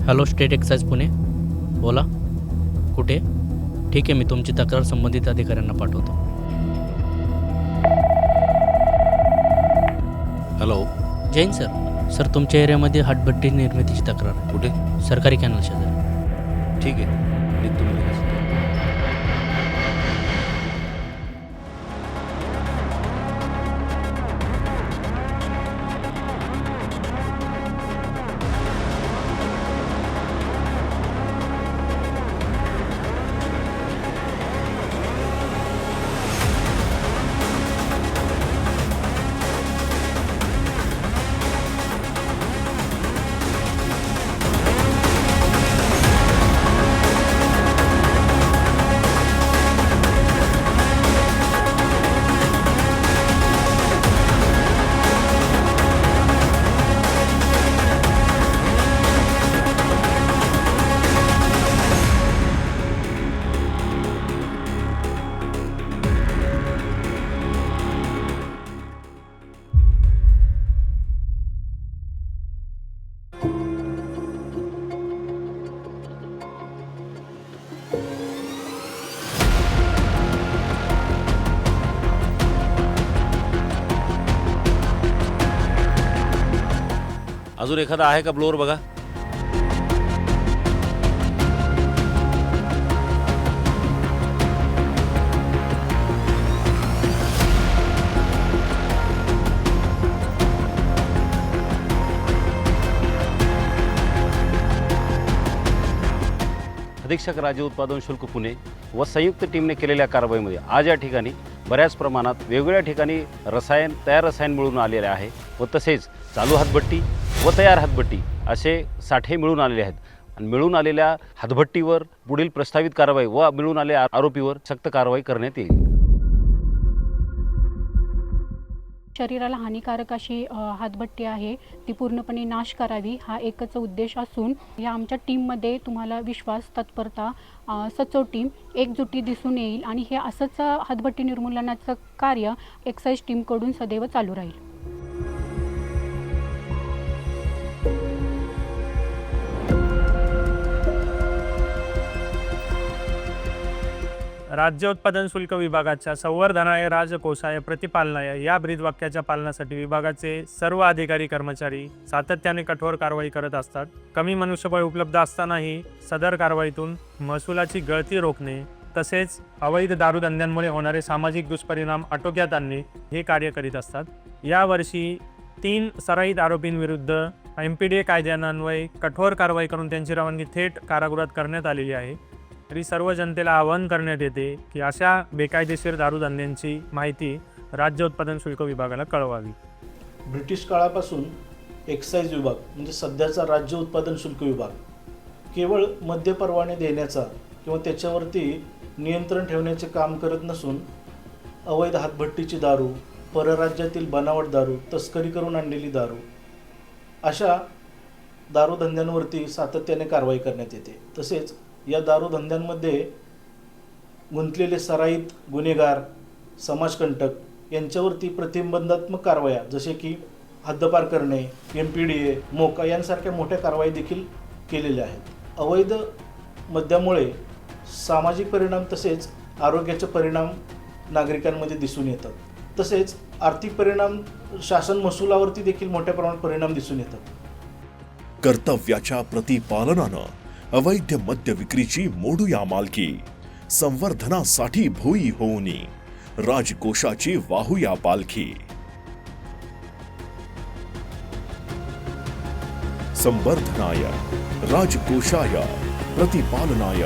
Hello, state excise Pune. बोला. कुठे? ठीक आहे, मी तुमची तक्रार संबंधित अधिकाऱ्यांना पाठवतो. हॅलो. जैन सर. सर, तुमच्या एरियामध्ये हातभट्टी निर्मितीची तक्रार आहे. कुठे? सरकारी कॅनल शेजारी. ठीक आहे, निघतो मी लगेच. अजून एखादा आहे का ब्लोअर बघा. अधीक्षक राज्य उत्पादन शुल्क पुणे व संयुक्त टीमने केलेल्या कारवाईमध्ये आज या ठिकाणी बऱ्याच प्रमाणात वेगवेगळ्या ठिकाणी तयार रसायन मिळून आलेले आहे व तसेच चालू हातभट्टी व तयार हातभट्टी असे साठे मिळून आलेले आहेत. आणि मिळून आलेल्या हातभट्टीवर पुढील प्रस्तावित कारवाई व मिळून आलेल्या आरोपीवर सक्त कारवाई करण्यात येईल. शरीराला हानिकारक अशी हातभट्टी आहे, ती पूर्णपणे नाश करावी हा एकच उद्देश असून या आमच्या टीममध्ये तुम्हाला विश्वास, तत्परता, सचोट टीम, एकजुटी दिसून येईल आणि हे असंच हातभट्टी निर्मूलनाचं कार्य एक्साईज टीमकडून सदैव चालू राहील. राज्य उत्पादन शुल्क विभागाच्या संवर्धनाय राजकोषाय प्रतिपालनाय या ब्रीदवाक्याच्या पालनासाठी विभागाचे सर्व अधिकारी कर्मचारी सातत्याने कठोर कारवाई करत असतात. कमी मनुष्यबळ उपलब्ध असतानाही सदर कारवाईतून महसुलाची गळती रोखणे तसेच अवैध दारूधंद्यांमुळे होणारे सामाजिक दुष्परिणाम आटोक्यात आणणे हे कार्य करीत असतात. यावर्षी 3 सराईत आरोपींविरुद्ध MPDA कायद्यान्वये कठोर कारवाई करून त्यांची रवानगी थेट कारागृहात करण्यात आलेली आहे. तरी सर्व जनतेला आवाहन करण्यात येते की अशा बेकायदेशीर दारूधंद्यांची माहिती राज्य उत्पादन शुल्क विभागाला कळवावी. ब्रिटिश काळापासून एक्साईज विभाग म्हणजे सध्याचा राज्य उत्पादन शुल्क विभाग केवळ मद्य परवाने देण्याचा किंवा त्याच्यावरती नियंत्रण ठेवण्याचे काम करत नसून अवैध हातभट्टीची दारू, परराज्यातील बनावट दारू, तस्करी करून आणलेली दारू अशा दारूधंद्यांवरती सातत्याने कारवाई करण्यात येते. तसेच या दारूधंद्यांमध्ये गुंतलेले सराईत गुन्हेगार, समाजकंटक यांच्यावरती प्रतिबंधात्मक कारवाया जसे की हद्दपार करणे, MPDA, मोका यांसारख्या मोठ्या कारवाई देखील केलेल्या आहेत. अवैध मद्यामुळे सामाजिक परिणाम तसेच आरोग्याचे परिणाम नागरिकांमध्ये दिसून येतात. तसेच आर्थिक परिणाम शासन महसुलावरती देखील मोठ्या प्रमाणात परिणाम दिसून येतात. कर्तव्याच्या प्रतिपालनानं अवैध मद्य विक्रीची मोडूया मालकी, संवर्धनासाठी भुई होऊनी राजकोषाची वाहूया पालखी. संवर्धनाय राजकोषाय प्रतिपालनाय